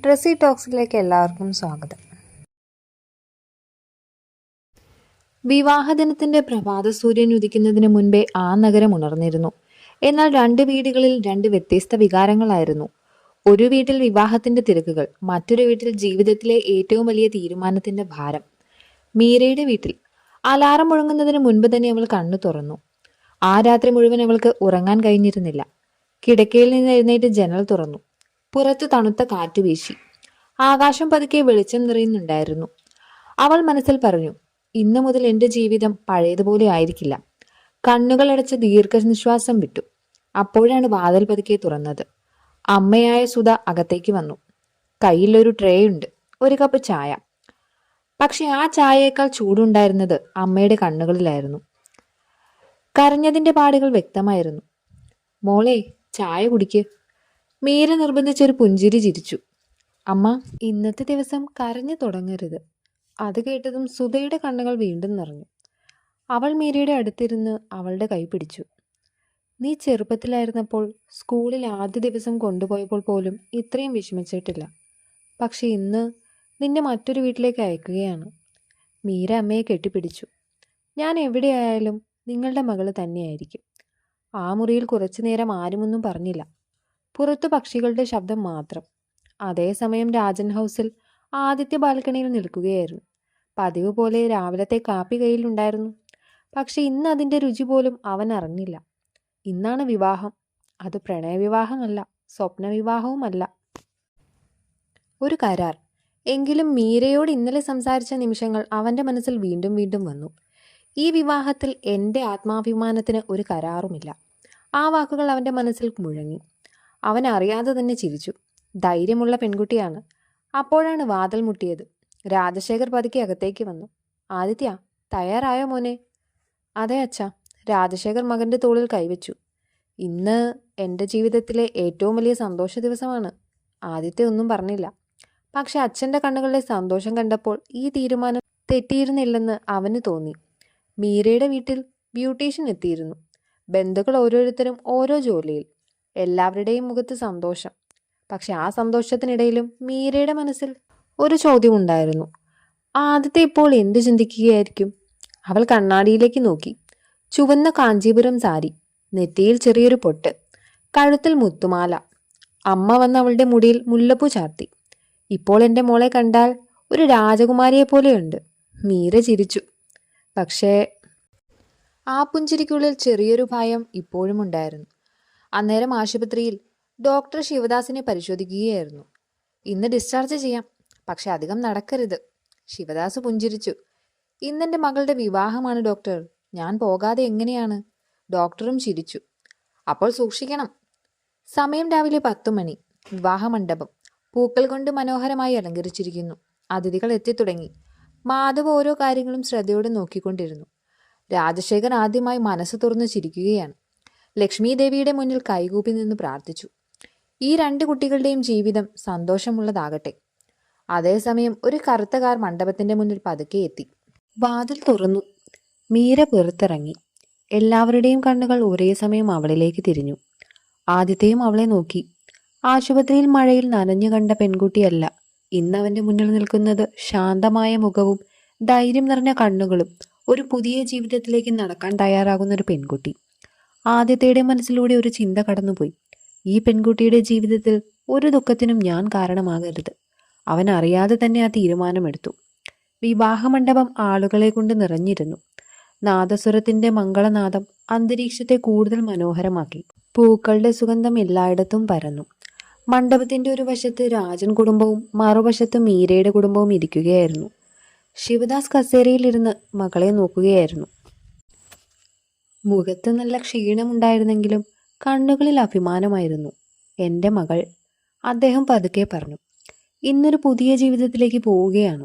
ഡ്രസ്സി ടോക്സിലേക്ക് എല്ലാവർക്കും സ്വാഗതം. വിവാഹദിനത്തിന്റെ പ്രഭാത സൂര്യൻ ഉദിക്കുന്നതിന് മുൻപേ ആ നഗരം ഉണർന്നിരുന്നു. എന്നാൽ രണ്ട് വീടുകളിൽ രണ്ട് വ്യത്യസ്ത വികാരങ്ങളായിരുന്നു. ഒരു വീട്ടിൽ വിവാഹത്തിന്റെ തിരക്കുകൾ, മറ്റൊരു വീട്ടിൽ ജീവിതത്തിലെ ഏറ്റവും വലിയ തീരുമാനത്തിന്റെ ഭാരം. മീരയുടെ വീട്ടിൽ അലാറം മുഴങ്ങുന്നതിന് മുൻപ് തന്നെ അവൾ കണ്ണു തുറന്നു. ആ രാത്രി മുഴുവൻ അവൾക്ക് ഉറങ്ങാൻ കഴിഞ്ഞിരുന്നില്ല. കിടക്കയിൽ നിന്ന് എഴുന്നേറ്റ് ജനൽ തുറന്നു. പുറത്ത് തണുത്ത കാറ്റ് വീശി. ആകാശം പതുക്കെ വെളിച്ചം നിറയുന്നുണ്ടായിരുന്നു. അവൾ മനസ്സിൽ പറഞ്ഞു, ഇന്നു മുതൽ എൻ്റെ ജീവിതം പഴയതുപോലെ ആയിരിക്കില്ല. കണ്ണുകളടച്ച് ദീർഘനിശ്വാസം വിട്ടു. അപ്പോഴാണ് വാതിൽ പതുക്കെ തുറന്നത്. അമ്മയായ സുധ അകത്തേക്ക് വന്നു. കയ്യിലൊരു ട്രേ ഉണ്ട്, ഒരു കപ്പ് ചായ. പക്ഷെ ആ ചായയേക്കാൾ ചൂടുണ്ടായിരുന്നത് അമ്മയുടെ കണ്ണുകളിലായിരുന്നു. കരഞ്ഞതിന്റെ പാടുകൾ വ്യക്തമായിരുന്നു. മോളെ, ചായ കുടിക്ക്. മീര നിർബന്ധിച്ചൊരു പുഞ്ചിരി ചിരിച്ചു. അമ്മ, ഇന്നത്തെ ദിവസം കരഞ്ഞു തുടങ്ങരുത്. അത് കേട്ടതും സുധയുടെ കണ്ണുകൾ വീണ്ടും നിറഞ്ഞു. അവൾ മീരയുടെ അടുത്തിരുന്ന് അവളുടെ കൈ പിടിച്ചു. നീ ചെറുപ്പത്തിലായിരുന്നപ്പോൾ സ്കൂളിൽ ആദ്യ ദിവസം കൊണ്ടുപോയപ്പോൾ പോലും ഇത്രയും വിഷമിച്ചിട്ടില്ല. പക്ഷെ ഇന്ന് നിന്നെ മറ്റൊരു വീട്ടിലേക്ക് അയക്കുകയാണ്. മീര അമ്മയെ കെട്ടിപ്പിടിച്ചു. ഞാൻ എവിടെയായാലും നിങ്ങളുടെ മകള് തന്നെയായിരിക്കും. ആ മുറിയിൽ കുറച്ചു നേരം ആരുമൊന്നും പറഞ്ഞില്ല. പുറത്തു പക്ഷികളുടെ ശബ്ദം മാത്രം. അതേസമയം രാജൻ ഹൗസിൽ ആദിത്യ ബാൽക്കണിയിൽ നിൽക്കുകയായിരുന്നു. പതിവ് പോലെ രാവിലത്തെ കാപ്പി കയ്യിലുണ്ടായിരുന്നു. പക്ഷെ ഇന്ന് അതിൻ്റെ രുചി പോലും അവൻ അറിഞ്ഞില്ല. ഇന്നാണ് വിവാഹം. അത് പ്രണയവിവാഹമല്ല, സ്വപ്നവിവാഹവുമല്ല. ഒരു കരാർ. എങ്കിലും മീരയോട് ഇന്നലെ സംസാരിച്ച നിമിഷങ്ങൾ അവൻ്റെ മനസ്സിൽ വീണ്ടും വീണ്ടും വന്നു. ഈ വിവാഹത്തിൽ എൻ്റെ ആത്മാഭിമാനത്തിന് ഒരു കരാറുമില്ല. ആ വാക്കുകൾ അവൻ്റെ മനസ്സിൽ മുഴങ്ങി. അവൻ അറിയാതെ തന്നെ ചിരിച്ചു. ധൈര്യമുള്ള പെൺകുട്ടിയാണ്. അപ്പോഴാണ് വാതിൽ മുട്ടിയത്. രാജശേഖർ പതുക്കെ അകത്തേക്ക് വന്നു. ആദിത്യ, തയ്യാറായോ മോനെ? അതെ അച്ഛാ. രാജശേഖർ മകന്റെ തോളിൽ കൈവച്ചു. ഇന്ന് എൻ്റെ ജീവിതത്തിലെ ഏറ്റവും വലിയ സന്തോഷ ദിവസമാണ്. ആദിത്യ ഒന്നും പറഞ്ഞില്ല. പക്ഷെ അച്ഛൻ്റെ കണ്ണുകളിലെ സന്തോഷം കണ്ടപ്പോൾ ഈ തീരുമാനം തെറ്റിയിരുന്നില്ലെന്ന് അവന് തോന്നി. മീരയുടെ വീട്ടിൽ ബ്യൂട്ടീഷ്യൻ എത്തിയിരുന്നു. ബന്ധുക്കൾ ഓരോരുത്തരും ഓരോ ജോലിയിൽ. എല്ലാവരുടെയും മുഖത്ത് സന്തോഷം. പക്ഷെ ആ സന്തോഷത്തിനിടയിലും മീരയുടെ മനസ്സിൽ ഒരു ചോദ്യം ഉണ്ടായിരുന്നു. ആദ്യത്തെ ഇപ്പോൾ എന്ത് ചിന്തിക്കുകയായിരിക്കും? അവൾ കണ്ണാടിയിലേക്ക് നോക്കി. ചുവന്ന കാഞ്ചീപുരം സാരി, നെറ്റിയിൽ ചെറിയൊരു പൊട്ട്, കഴുത്തിൽ മുത്തുമാല. അമ്മ വന്ന് അവളുടെ മുടിയിൽ മുല്ലപ്പൂ ചാർത്തി. ഇപ്പോൾ എൻ്റെ മോളെ കണ്ടാൽ ഒരു രാജകുമാരിയെ പോലെയുണ്ട്. മീര ചിരിച്ചു. പക്ഷേ ആ പുഞ്ചിരിക്കുള്ളിൽ ചെറിയൊരു ഭയം ഇപ്പോഴും ഉണ്ടായിരുന്നു. അന്നേരം ആശുപത്രിയിൽ ഡോക്ടർ ശിവദാസിനെ പരിശോധിക്കുകയായിരുന്നു. ഇന്ന് ഡിസ്ചാർജ് ചെയ്യാം, പക്ഷെ അധികം നടക്കരുത്. ശിവദാസ് പുഞ്ചിരിച്ചു. ഇന്നെൻ്റെ മകളുടെ വിവാഹമാണ് ഡോക്ടർ. ഞാൻ പോകാതെ എങ്ങനെയാണ്? ഡോക്ടറും ചിരിച്ചു. അപ്പോൾ സൂക്ഷിക്കണം. സമയം രാവിലെ 10 മണി. വിവാഹമണ്ഡപം പൂക്കൾ കൊണ്ട് മനോഹരമായി അലങ്കരിച്ചിരിക്കുന്നു. അതിഥികൾ എത്തിത്തുടങ്ങി. മാധവ് ഓരോ കാര്യങ്ങളും ശ്രദ്ധയോടെ നോക്കിക്കൊണ്ടിരുന്നു. രാജശേഖർ ആദ്യമായി മനസ്സ് തുറന്നു ചിരിക്കുകയാണ്. ലക്ഷ്മി ദേവിയുടെ മുന്നിൽ കൈകൂപ്പി നിന്ന് പ്രാർത്ഥിച്ചു. ഈ രണ്ട് കുട്ടികളുടെയും ജീവിതം സന്തോഷമുള്ളതാകട്ടെ. അതേസമയം ഒരു കറുത്ത കാർ മണ്ഡപത്തിന്റെ മുന്നിൽ പതുക്കെ എത്തി. വാതിൽ തുറന്നു. മീര പുറത്തിറങ്ങി. എല്ലാവരുടെയും കണ്ണുകൾ ഒരേ സമയം അവളിലേക്ക് തിരിഞ്ഞു. ആദിത്യയും അവളെ നോക്കി. ആശുപത്രിയിൽ മഴയിൽ നനഞ്ഞു കണ്ട പെൺകുട്ടിയല്ല ഇന്നവന്റെ മുന്നിൽ നിൽക്കുന്നത്. ശാന്തമായ മുഖവും ധൈര്യം നിറഞ്ഞ കണ്ണുകളും, ഒരു പുതിയ ജീവിതത്തിലേക്ക് നടക്കാൻ തയ്യാറാകുന്ന ഒരു പെൺകുട്ടി. ആദിത്യയുടെ മനസ്സിലൂടെ ഒരു ചിന്ത കടന്നുപോയി. ഈ പെൺകുട്ടിയുടെ ജീവിതത്തിൽ ഒരു ദുഃഖത്തിനും ഞാൻ കാരണമാകരുത്. അവൻ അറിയാതെ തന്നെ ആ തീരുമാനമെടുത്തു. വിവാഹമണ്ഡപം ആളുകളെ കൊണ്ട് നിറഞ്ഞിരുന്നു. നാദസ്വരത്തിന്റെ മംഗളനാദം അന്തരീക്ഷത്തെ കൂടുതൽ മനോഹരമാക്കി. പൂക്കളുടെ സുഗന്ധം എല്ലായിടത്തും പരന്നു. മണ്ഡപത്തിന്റെ ഒരു വശത്ത് രാജൻ കുടുംബവും മറുവശത്ത് മീരയുടെ കുടുംബവും ഇരിക്കുകയായിരുന്നു. ശിവദാസ് കസേരയിലിരുന്ന് മകളെ നോക്കുകയായിരുന്നു. മുഖത്ത് നല്ല ക്ഷീണമുണ്ടായിരുന്നെങ്കിലും കണ്ണുകളിൽ അഭിമാനമായിരുന്നു. എൻ്റെ മകൾ, അദ്ദേഹം പതുക്കെ പറഞ്ഞു. ഇന്നൊരു പുതിയ ജീവിതത്തിലേക്ക് പോവുകയാണ്.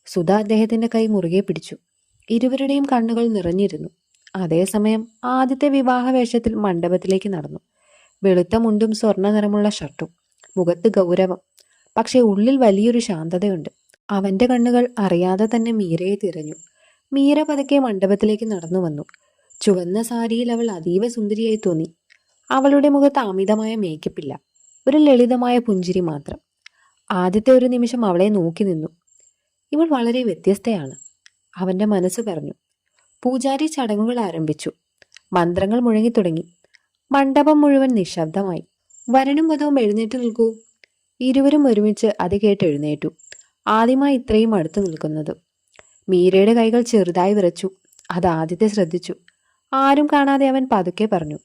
സുധ അദ്ദേഹത്തിന്റെ കൈ മുറുകെ പിടിച്ചു. ഇരുവരുടെയും കണ്ണുകൾ നിറഞ്ഞിരുന്നു. അതേസമയം ആദ്യത്തെ വിവാഹ വേഷത്തിൽ മണ്ഡപത്തിലേക്ക് നടന്നു. വെളുത്ത മുണ്ടും സ്വർണ്ണ നിറമുള്ള ഷർട്ടും. മുഖത്ത് ഗൗരവം, പക്ഷെ ഉള്ളിൽ വലിയൊരു ശാന്തതയുണ്ട്. അവന്റെ കണ്ണുകൾ അറിയാതെ തന്നെ മീരയെ തിരഞ്ഞു. മീര പതുക്കെ മണ്ഡപത്തിലേക്ക് നടന്നു വന്നു. ചുവന്ന സാരിയിൽ അവൾ അതീവ സുന്ദരിയായി തോന്നി. അവളുടെ മുഖത്ത് അമിതമായ മേക്കപ്പില്ല, ഒരു ലളിതമായ പുഞ്ചിരി മാത്രം. ആദ്യത്തെ ഒരു നിമിഷം അവളെ നോക്കി നിന്നു. ഇവൾ വളരെ വ്യത്യസ്തയാണ്, അവന്റെ മനസ്സ് പറഞ്ഞു. പൂജാരി ചടങ്ങുകൾ ആരംഭിച്ചു. മന്ത്രങ്ങൾ മുഴങ്ങിത്തുടങ്ങി. മണ്ഡപം മുഴുവൻ നിശബ്ദമായി. വരനും വധവും എഴുന്നേറ്റ് നിൽക്കൂ. ഇരുവരും ഒരുമിച്ച് അത് കേട്ട് എഴുന്നേറ്റു. ആദ്യമായി ഇത്രയും അടുത്ത് നിൽക്കുന്നത്. മീരയുടെ കൈകൾ ചെറുതായി വിറച്ചു. അത് ആദ്യത്തെ ശ്രദ്ധിച്ചു. ആരും കാണാതെ അവൻ പതുക്കെ പറഞ്ഞു,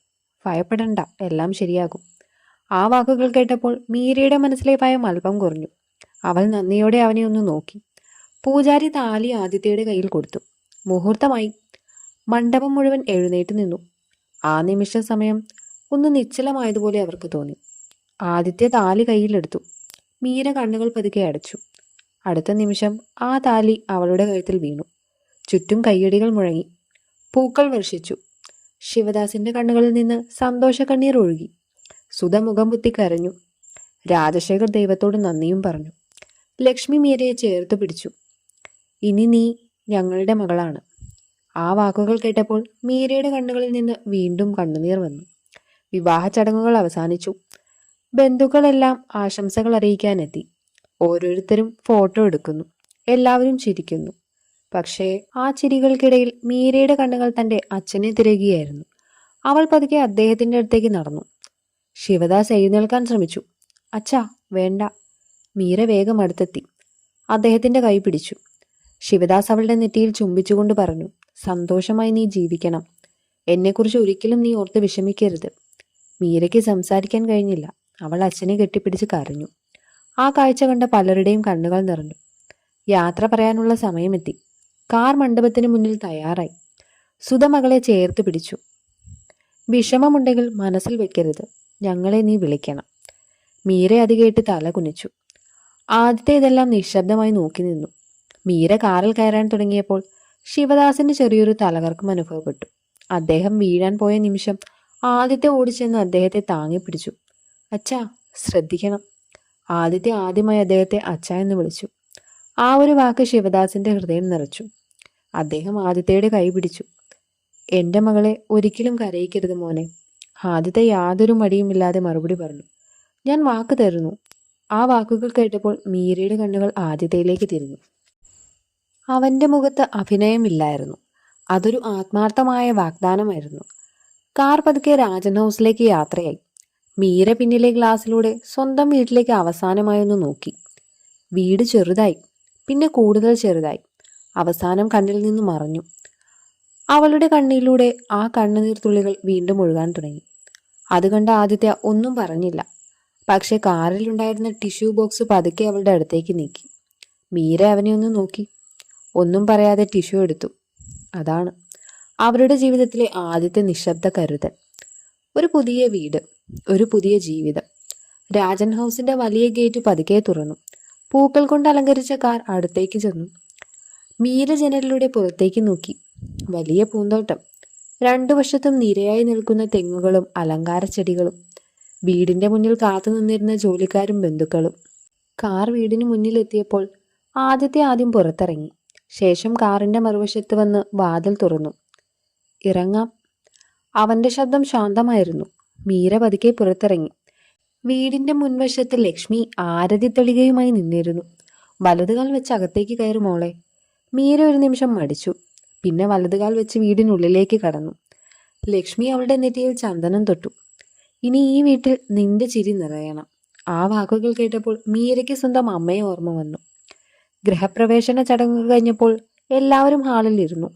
ഭയപ്പെടണ്ട, എല്ലാം ശരിയാകും. ആ വാക്കുകൾ കേട്ടപ്പോൾ മീരയുടെ മനസ്സിലെ ഭയം അല്പം കുറഞ്ഞു. അവൾ നന്ദിയോടെ അവനെ ഒന്ന് നോക്കി. പൂജാരി താലി ആദിത്യയുടെ കയ്യിൽ കൊടുത്തു. മുഹൂർത്തമായി. മണ്ഡപം മുഴുവൻ എഴുന്നേറ്റ് നിന്നു. ആ നിമിഷ സമയം ഒന്ന് നിശ്ചലമായതുപോലെ അവർക്ക് തോന്നി. ആദിത്യ താലി കയ്യിലെടുത്തു. മീര കണ്ണുകൾ പതുക്കെ അടച്ചു. അടുത്ത നിമിഷം ആ താലി അവളുടെ കഴുത്തിൽ വീണു. ചുറ്റും കയ്യടികൾ മുഴങ്ങി. പൂക്കൾ വർഷിച്ചു. ശിവദാസിന്റെ കണ്ണുകളിൽ നിന്ന് സന്തോഷ കണ്ണീർ ഒഴുകി. സുധ മുഖം പുത്തി കരഞ്ഞു. രാജശേഖർ ദൈവത്തോട് നന്ദിയും പറഞ്ഞു. ലക്ഷ്മി മീരയെ ചേർത്ത് പിടിച്ചു. ഇനി നീ ഞങ്ങളുടെ മകളാണ്. ആ വാക്കുകൾ കേട്ടപ്പോൾ മീരയുടെ കണ്ണുകളിൽ നിന്ന് വീണ്ടും കണ്ണുനീർ വന്നു. വിവാഹ ചടങ്ങുകൾ അവസാനിച്ചു. ബന്ധുക്കളെല്ലാം ആശംസകൾ അറിയിക്കാനെത്തി. ഓരോരുത്തരും ഫോട്ടോ എടുക്കുന്നു. എല്ലാവരും ചിരിക്കുന്നു. പക്ഷേ ആ ചിരികൾക്കിടയിൽ മീരയുടെ കണ്ണുകൾ തന്റെ അച്ഛനെ തിരയുകയായിരുന്നു. അവൾ പതുക്കെ അദ്ദേഹത്തിന്റെ അടുത്തേക്ക് നടന്നു. ശിവദാസ് എഴുന്നേൽക്കാൻ ശ്രമിച്ചു. അച്ഛാ, വേണ്ട. മീര വേഗം അടുത്തെത്തി. അദ്ദേഹത്തിന്റെ കൈ പിടിച്ചു. ശിവദാസ് അവളുടെ നെറ്റിയിൽ ചുംബിച്ചുകൊണ്ട് പറഞ്ഞു, സന്തോഷമായി നീ ജീവിക്കണം. എന്നെക്കുറിച്ച് ഒരിക്കലും നീ ഓർത്ത് വിഷമിക്കരുത്. മീരയ്ക്ക് സംസാരിക്കാൻ കഴിഞ്ഞില്ല. അവൾ അച്ഛനെ കെട്ടിപ്പിടിച്ച് കരഞ്ഞു. ആ കാഴ്ച കണ്ട പലരുടെയും കണ്ണുകൾ നിറഞ്ഞു. യാത്ര പറയാനുള്ള സമയമെത്തി. കാർ മണ്ഡപത്തിന് മുന്നിൽ തയ്യാറായി. സുധ മകളെ ചേർത്ത് പിടിച്ചു. വിഷമമുണ്ടെങ്കിൽ മനസ്സിൽ വെക്കരുത്. ഞങ്ങളെ നീ വിളിക്കണം. മീര അത് കേട്ട് തല കുനിച്ചു. ആദ്യത്തെ ഇതെല്ലാം നിശബ്ദമായി നോക്കി നിന്നു. മീര കാറിൽ കയറാൻ തുടങ്ങിയപ്പോൾ ശിവദാസിന് ചെറിയൊരു തലകർക്കം അനുഭവപ്പെട്ടു. അദ്ദേഹം വീഴാൻ പോയ നിമിഷം ആദിത്യ ഓടിച്ചെന്ന് അദ്ദേഹത്തെ താങ്ങിപ്പിടിച്ചു. അച്ഛാ, ശ്രദ്ധിക്കണം. ആദിത്യ ആദ്യമായി അദ്ദേഹത്തെ അച്ഛ എന്ന് വിളിച്ചു. ആ ഒരു വാക്ക് ശിവദാസിന്റെ ഹൃദയം നിറച്ചു. അദ്ദേഹം ആദിത്യയുടെ കൈ പിടിച്ചു. എന്റെ മകളെ ഒരിക്കലും കരയിക്കരുത് മോനെ. ആദിത്യ യാതൊരു മടിയുമില്ലാതെ മറുപടി പറഞ്ഞു. ഞാൻ വാക്ക് തരുന്നു. ആ വാക്കുകൾ കേട്ടപ്പോൾ മീരയുടെ കണ്ണുകൾ ആദിത്യയിലേക്ക് തിരിഞ്ഞു. അവന്റെ മുഖത്ത് അഭിനയമില്ലായിരുന്നു. അതൊരു ആത്മാർത്ഥമായ വാഗ്ദാനമായിരുന്നു. കാർ പതുക്കെ രാജൻ ഹൗസിലേക്ക് യാത്രയായി. മീര പിന്നിലെ ഗ്ലാസ്സിലൂടെ സ്വന്തം വീട്ടിലേക്ക് അവസാനമായി ഒന്ന് നോക്കി. വീട് ചെറുതായി, പിന്നെ കൂടുതൽ ചെറുതായി. അവസാനം കണ്ണിൽ നിന്ന് മറഞ്ഞു. അവളുടെ കണ്ണിലൂടെ ആ കണ്ണുനീർ തുള്ളികൾ വീണ്ടും ഒഴുകാൻ തുടങ്ങി. അത് കണ്ട ആദിത്യ ഒന്നും പറഞ്ഞില്ല. പക്ഷെ കാറിലുണ്ടായിരുന്ന ടിഷ്യൂ ബോക്സ് പതുക്കെ അവളുടെ അടുത്തേക്ക് നീക്കി. മീര അവനെ ഒന്ന് നോക്കി. ഒന്നും പറയാതെ ടിഷ്യൂ എടുത്തു. അതാണ് അവരുടെ ജീവിതത്തിലെ ആദ്യത്തെ നിശബ്ദ കരുതൽ. ഒരു പുതിയ വീട്, ഒരു പുതിയ ജീവിതം. രാജൻ ഹൗസിന്റെ വലിയ ഗേറ്റ് പതുക്കെ തുറന്നു. പൂക്കൾ കൊണ്ട് അലങ്കരിച്ച കാർ അടുത്തേക്ക് ചെന്നു. മീര ജനലിലൂടെ പുറത്തേക്ക് നോക്കി. വലിയ പൂന്തോട്ടം. രണ്ടു വശത്തും നിരയായി നിൽക്കുന്ന തെങ്ങുകളും അലങ്കാര ചെടികളും. വീടിന്റെ മുന്നിൽ കാത്തു നിന്നിരുന്ന ജോലിക്കാരും ബന്ധുക്കളും. കാർ വീടിന് മുന്നിലെത്തിയപ്പോൾ ആദ്യം പുറത്തിറങ്ങി. ശേഷം കാറിന്റെ മറുവശത്ത് വന്ന് വാതിൽ തുറന്നു. ഇറങ്ങാം. അവന്റെ ശബ്ദം ശാന്തമായിരുന്നു. മീര പതുക്കെ പുറത്തിറങ്ങി. വീടിന്റെ മുൻവശത്ത് ലക്ഷ്മി ആരതി തെളികയുമായി നിന്നിരുന്നു. വലതുകാൽ വെച്ച് അകത്തേക്ക് കയറി മോളെ. മീര ഒരു നിമിഷം മടിച്ചു. പിന്നെ വലതുകാൽ വെച്ച് വീടിനുള്ളിലേക്ക് കടന്നു. ലക്ഷ്മി അവളുടെ നെറ്റിയിൽ ചന്ദനം തൊട്ടു. ഇനി ഈ വീട്ടിൽ നിന്റെ ചിരി നിറയണം. ആ വാക്കുകൾ കേട്ടപ്പോൾ മീരയ്ക്ക് സ്വന്തം അമ്മയെ ഓർമ്മ വന്നു. ഗൃഹപ്രവേശന ചടങ്ങ് കഴിഞ്ഞപ്പോൾ എല്ലാവരും ഹാളിൽ ഇരുന്നു.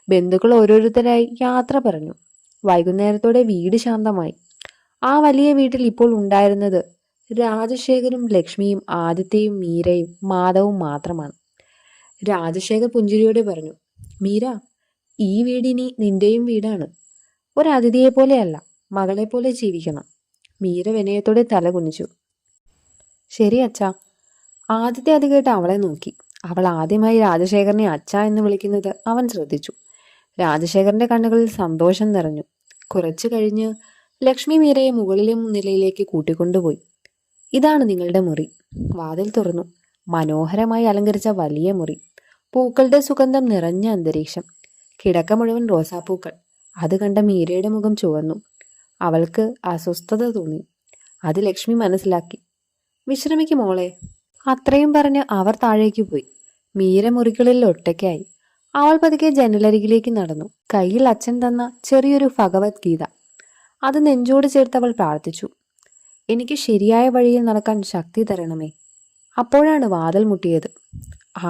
ബന്ധുക്കൾ ഓരോരുത്തരായി യാത്ര പറഞ്ഞു. വൈകുന്നേരത്തോടെ വീട് ശാന്തമായി. ആ വലിയ വീട്ടിൽ ഇപ്പോൾ ഉണ്ടായിരുന്നത് രാജശേഖരും ലക്ഷ്മിയും ആദിത്യയും മീരയും മാധവും മാത്രമാണ്. രാജശേഖർ പുഞ്ചിരിയോടെ പറഞ്ഞു, മീര, ഈ വീടിനി നിന്റെയും വീടാണ്. ഒരതിഥിയെ പോലെയല്ല, മകളെ പോലെ ജീവിക്കണം. മീര വിനയത്തോടെ തല കുനിച്ചു. ശരി അച്ഛാ. ആദിത്യ അത് കേട്ട് അവളെ നോക്കി. അവൾ ആദ്യമായി രാജശേഖരനെ അച്ഛ എന്ന് വിളിക്കുന്നത് അവൻ ശ്രദ്ധിച്ചു. രാജശേഖരന്റെ കണ്ണുകളിൽ സന്തോഷം നിറഞ്ഞു. കുറച്ചു കഴിഞ്ഞ് ലക്ഷ്മി മീരയെ മുകളിലെ നിലയിലേക്ക് കൂട്ടിക്കൊണ്ടുപോയി. ഇതാണ് നിങ്ങളുടെ മുറി. വാതിൽ തുറന്നു. മനോഹരമായി അലങ്കരിച്ച വലിയ മുറി. പൂക്കളുടെ സുഗന്ധം നിറഞ്ഞ അന്തരീക്ഷം. കിടക്ക മുഴുവൻ റോസാപ്പൂക്കൾ. അത് കണ്ട മീരയുടെ മുഖം ചുവന്നു. അവൾക്ക് അസ്വസ്ഥത തോന്നി. അത് ലക്ഷ്മി മനസ്സിലാക്കി. വിശ്രമിക്കും മോളെ. അത്രയും പറഞ്ഞ് അവർ താഴേക്ക് പോയി. മീര മുറികളിൽ ഒറ്റയ്ക്കായി. അവൾ പതുക്കെ ജനലരികിലേക്ക് നടന്നു. കയ്യിൽ അച്ഛൻ തന്ന ചെറിയൊരു ഭഗവത്ഗീത. അത് നെഞ്ചോട് ചേർത്ത് അവൾ പ്രാർത്ഥിച്ചു. എനിക്ക് ശരിയായ വഴിയിൽ നടക്കാൻ ശക്തി തരണമേ. അപ്പോഴാണ് വാതിൽ മുട്ടിയത്.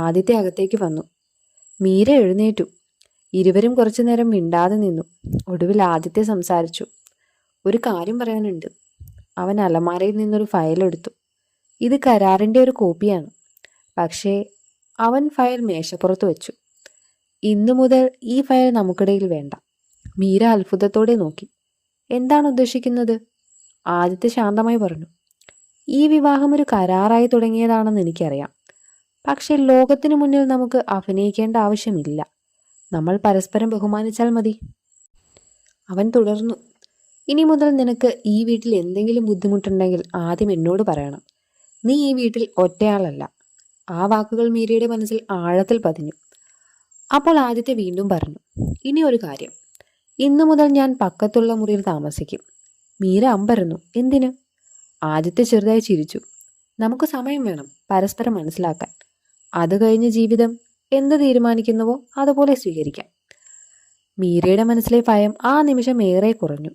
ആദ്യത്തെ അകത്തേക്ക് വന്നു. മീര എഴുന്നേറ്റു. ഇരുവരും കുറച്ചു നേരം മിണ്ടാതെ നിന്നു. ഒടുവിൽ ആദ്യത്തെ സംസാരിച്ചു. ഒരു കാര്യം പറയാനുണ്ട്. അവൻ അലമാരയിൽ നിന്നൊരു ഫയൽ എടുത്തു. ഇത് കരാറിന്റെ ഒരു കോപ്പിയാണ്. പക്ഷേ അവൻ ഫയൽ മേശപ്പുറത്ത് വെച്ചു. ഇന്നു മുതൽ ഈ ഫയൽ നമുക്കിടയിൽ വേണ്ട. മീര അത്ഭുതത്തോടെ നോക്കി. എന്താണ് ഉദ്ദേശിക്കുന്നത്? ആദിത്യ ശാന്തമായി പറഞ്ഞു. ഈ വിവാഹം ഒരു കരാറായി തുടങ്ങിയതാണെന്ന് എനിക്കറിയാം. പക്ഷെ ലോകത്തിനു മുന്നിൽ നമുക്ക് അഭിനയിക്കേണ്ട ആവശ്യമില്ല. നമ്മൾ പരസ്പരം ബഹുമാനിച്ചാൽ മതി. അവൻ തുടർന്നു. ഇനി മുതൽ നിനക്ക് ഈ വീട്ടിൽ എന്തെങ്കിലും ബുദ്ധിമുട്ടുണ്ടെങ്കിൽ ആദ്യം എന്നോട് പറയണം. നീ ഈ വീട്ടിൽ ഒറ്റയാളല്ല. ആ വാക്കുകൾ മീരയുടെ മനസ്സിൽ ആഴത്തിൽ പതിഞ്ഞു. അപ്പോൾ ആദിത്യ വീണ്ടും പറഞ്ഞു. ഇനി ഒരു കാര്യം. ഇന്നു മുതൽ ഞാൻ പക്കത്തുള്ള മുറിയിൽ താമസിക്കും. മീര അമ്പരന്നു. എന്തിന്? ആദിത്യ ചെറുതായി ചിരിച്ചു. നമുക്ക് സമയം വേണം പരസ്പരം മനസ്സിലാക്കാൻ. അത് കഴിഞ്ഞ് ജീവിതം എന്ത് തീരുമാനിക്കുന്നുവോ അതുപോലെ സ്വീകരിക്കാം. മീരയുടെ മനസ്സിലെ ഭയം ആ നിമിഷം ഏറെ കുറഞ്ഞു.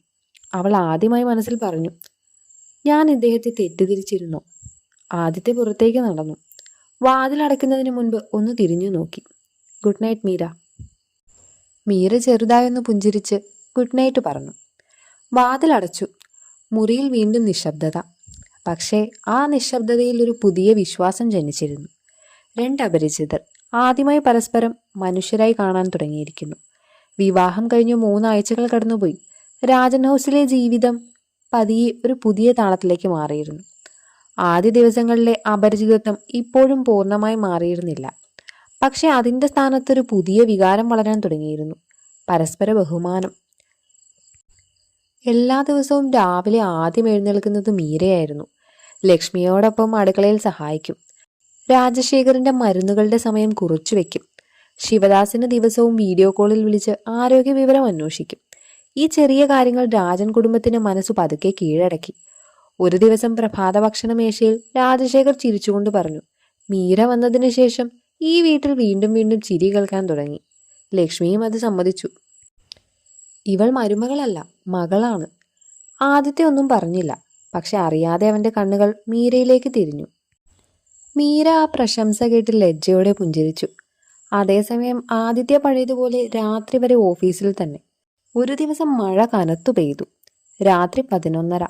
അവൾ ആദ്യമായി മനസ്സിൽ പറഞ്ഞു, ഞാൻ ഇദ്ദേഹത്തെ തെറ്റിദ്ധരിച്ചിരുന്നു. ആദിത്യ പുറത്തേക്ക് നടന്നു. വാതിൽ അടയ്ക്കുന്നതിന് മുൻപ് ഒന്ന് തിരിഞ്ഞു നോക്കി. Good night Meera. മീര ചെറുതായൊന്ന് പുഞ്ചിരിച്ച് ഗുഡ് നൈറ്റ് പറഞ്ഞു. വാതിൽ അടച്ചു. മുറിയിൽ വീണ്ടും നിശബ്ദത. പക്ഷേ ആ നിശബ്ദതയിൽ ഒരു പുതിയ വിശ്വാസം ജനിച്ചിരുന്നു. രണ്ടപരിചിതർ ആദ്യമായി പരസ്പരം മനുഷ്യരായി കാണാൻ തുടങ്ങിയിരിക്കുന്നു. വിവാഹം കഴിഞ്ഞ് 3 ആഴ്ചകൾ കടന്നുപോയി. രാജൻ ഹൗസിലെ ജീവിതം പതിയെ ഒരു പുതിയ താളത്തിലേക്ക് മാറിയിരുന്നു. ആദ്യ ദിവസങ്ങളിലെ അപരിചിതത്വം ഇപ്പോഴും പൂർണ്ണമായി മാറിയിരുന്നില്ല. പക്ഷെ അതിൻ്റെ സ്ഥാനത്തൊരു പുതിയ വികാരം വളരാൻ തുടങ്ങിയിരുന്നു. പരസ്പര ബഹുമാനം. എല്ലാ ദിവസവും രാവിലെ ആദ്യം എഴുന്നേൽക്കുന്നത് മീരയായിരുന്നു. ലക്ഷ്മിയോടൊപ്പം അടുക്കളയിൽ സഹായിക്കും. രാജശേഖറിന്റെ മരുന്നുകളുടെ സമയം കുറിച്ചു വെക്കും. ശിവദാസിന് ദിവസവും വീഡിയോ കോളിൽ വിളിച്ച് ആരോഗ്യ വിവരം അന്വേഷിക്കും. ഈ ചെറിയ കാര്യങ്ങൾ രാജൻ കുടുംബത്തിന്റെ മനസ്സു പതുക്കെ കീഴടക്കി. ഒരു ദിവസം പ്രഭാത ഭക്ഷണ മേശയിൽ രാജശേഖർ ചിരിച്ചുകൊണ്ട് പറഞ്ഞു, മീര വന്നതിന് ശേഷം ഈ വീട്ടിൽ വീണ്ടും വീണ്ടും ചിരി കേൾക്കാൻ തുടങ്ങി. ലക്ഷ്മിയും അത് സമ്മതിച്ചു. ഇവൾ മരുമകളല്ല, മകളാണ്. ആദിത്യ ഒന്നും പറഞ്ഞില്ല. പക്ഷെ അറിയാതെ അവന്റെ കണ്ണുകൾ മീരയിലേക്ക് തിരിഞ്ഞു. മീര ആ പ്രശംസ കേട്ട് ലജ്ജയോടെ പുഞ്ചിരിച്ചു. അതേസമയം ആദിത്യ പഴയതുപോലെ രാത്രി വരെ ഓഫീസിൽ തന്നെ. ഒരു ദിവസം മഴ കനത്തു പെയ്തു. രാത്രി 11:30.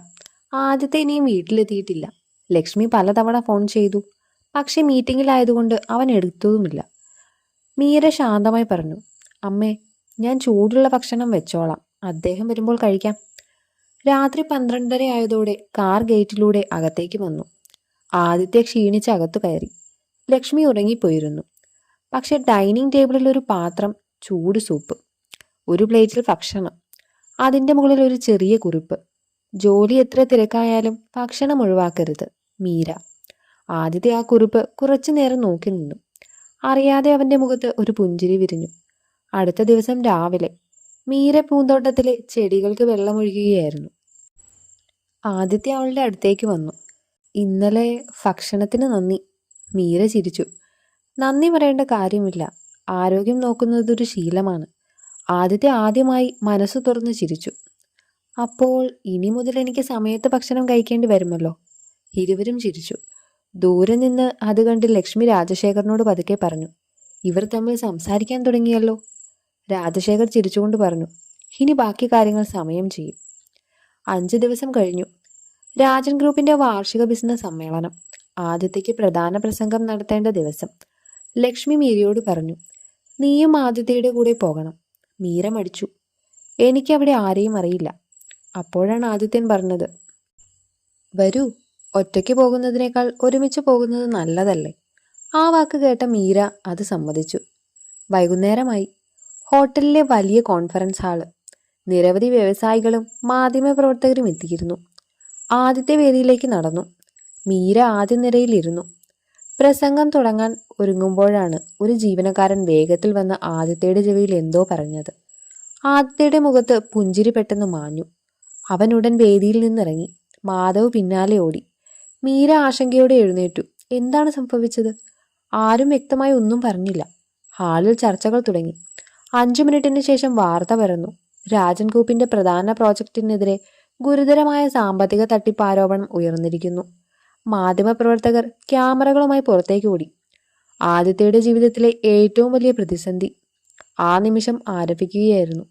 ആദിത്യ ഇനിയും വീട്ടിലെത്തിയിട്ടില്ല. ലക്ഷ്മി പലതവണ ഫോൺ ചെയ്തു. പക്ഷെ മീറ്റിംഗിലായതുകൊണ്ട് അവൻ എടുത്തതുമില്ല. മീര ശാന്തമായി പറഞ്ഞു, അമ്മേ, ഞാൻ ചൂടുള്ള ഭക്ഷണം വെച്ചോളാം. അദ്ദേഹം വരുമ്പോൾ കഴിക്കാം. രാത്രി 12:30 ആയതോടെ കാർ ഗേറ്റിലൂടെ അകത്തേക്ക് വന്നു. ആദിത്യ ക്ഷീണിച്ച് അകത്തു കയറി. ലക്ഷ്മി ഉറങ്ങിപ്പോയിരുന്നു. പക്ഷെ ഡൈനിങ് ടേബിളിൽ ഒരു പാത്രം ചൂട് സൂപ്പ്, ഒരു പ്ലേറ്റിൽ ഭക്ഷണം, അതിൻ്റെ മുകളിൽ ഒരു ചെറിയ കുറിപ്പ്. ജോലി എത്ര തിരക്കായാലും ഭക്ഷണം ഒഴിവാക്കരുത്, മീര. ആദിത്യ ആ കുറിപ്പ് കുറച്ചു നേരം നോക്കി നിന്നു. അറിയാതെ അവന്റെ മുഖത്ത് ഒരു പുഞ്ചിരി വിരിഞ്ഞു. അടുത്ത ദിവസം രാവിലെ മീര പൂന്തോട്ടത്തിലെ ചെടികൾക്ക് വെള്ളമൊഴുകുകയായിരുന്നു. ആദിത്യ അവളുടെ അടുത്തേക്ക് വന്നു. ഇന്നലെ ഭക്ഷണത്തിന് നന്ദി. മീര ചിരിച്ചു. നന്ദി പറയേണ്ട കാര്യമില്ല. ആരോഗ്യം നോക്കുന്നത് ഒരു ശീലമാണ്. ആദിത്യ ആദ്യമായി മനസ്സ് തുറന്ന് ചിരിച്ചു. അപ്പോൾ ഇനി മുതൽ എനിക്ക് സമയത്ത് ഭക്ഷണം കഴിക്കേണ്ടി വരുമല്ലോ. ഇരുവരും ചിരിച്ചു. ദൂരെ നിന്ന് അത് കണ്ട് ലക്ഷ്മി രാജശേഖറിനോട് പതുക്കെ പറഞ്ഞു, ഇവർ തമ്മിൽ സംസാരിക്കാൻ തുടങ്ങിയല്ലോ. രാജശേഖർ ചിരിച്ചുകൊണ്ട് പറഞ്ഞു, ഇനി ബാക്കി കാര്യങ്ങൾ സമയം ചെയ്യും. 5 ദിവസം കഴിഞ്ഞു. രാജൻ ഗ്രൂപ്പിന്റെ വാർഷിക ബിസിനസ് സമ്മേളനം. ആദിത്യയ്ക്ക് പ്രധാന പ്രസംഗം നടത്തേണ്ട ദിവസം. ലക്ഷ്മി മീരയോട് പറഞ്ഞു, നീയും ആദിത്യയുടെ കൂടെ പോകണം. മീര മടിച്ചു. എനിക്കവിടെ ആരെയും അറിയില്ല. അപ്പോഴാണ് ആദിത്യൻ പറഞ്ഞത്, വരൂ, ഒറ്റയ്ക്ക് പോകുന്നതിനേക്കാൾ ഒരുമിച്ച് പോകുന്നത് നല്ലതല്ലേ. ആ വാക്ക് കേട്ട മീര അത് സമ്മതിച്ചു. വൈകുന്നേരമായി. ഹോട്ടലിലെ വലിയ കോൺഫറൻസ് ഹാള്. നിരവധി വ്യവസായികളും മാധ്യമപ്രവർത്തകരും എത്തിയിരുന്നു. ആദ്യത്തെ വേദിയിലേക്ക് നടന്നു. മീര ആദ്യ നിരയിലിരുന്നു. പ്രസംഗം തുടങ്ങാൻ ഒരുങ്ങുമ്പോഴാണ് ഒരു ജീവനക്കാരൻ വേഗത്തിൽ വന്ന് ആദിത്യയുടെ ചെവിയിൽ എന്തോ പറഞ്ഞത്. ആദിത്യയുടെ മുഖത്ത് പുഞ്ചിരി പെട്ടെന്ന് മാഞ്ഞു. അവൻ ഉടൻ വേദിയിൽ നിന്നിറങ്ങി. മാധവ് പിന്നാലെ ഓടി. മീര ആശങ്കയോടെ എഴുന്നേറ്റു. എന്താണ് സംഭവിച്ചത്? ആരും വ്യക്തമായി ഒന്നും പറഞ്ഞില്ല. ഹാളിൽ ചർച്ചകൾ തുടങ്ങി. 5 മിനിറ്റിന് ശേഷം വാർത്ത പരന്നു. രാജൻ ഗ്രൂപ്പിന്റെ പ്രധാന പ്രോജക്റ്റിനെതിരെ ഗുരുതരമായ സാമ്പത്തിക തട്ടിപ്പ് ആരോപണം ഉയർന്നിരിക്കുന്നു. മാധ്യമപ്രവർത്തകർ ക്യാമറകളുമായി പുറത്തേക്ക് ഓടി. ആദിത്യയുടെ ജീവിതത്തിലെ ഏറ്റവും വലിയ പ്രതിസന്ധി ആ നിമിഷം ആരംഭിക്കുകയായിരുന്നു.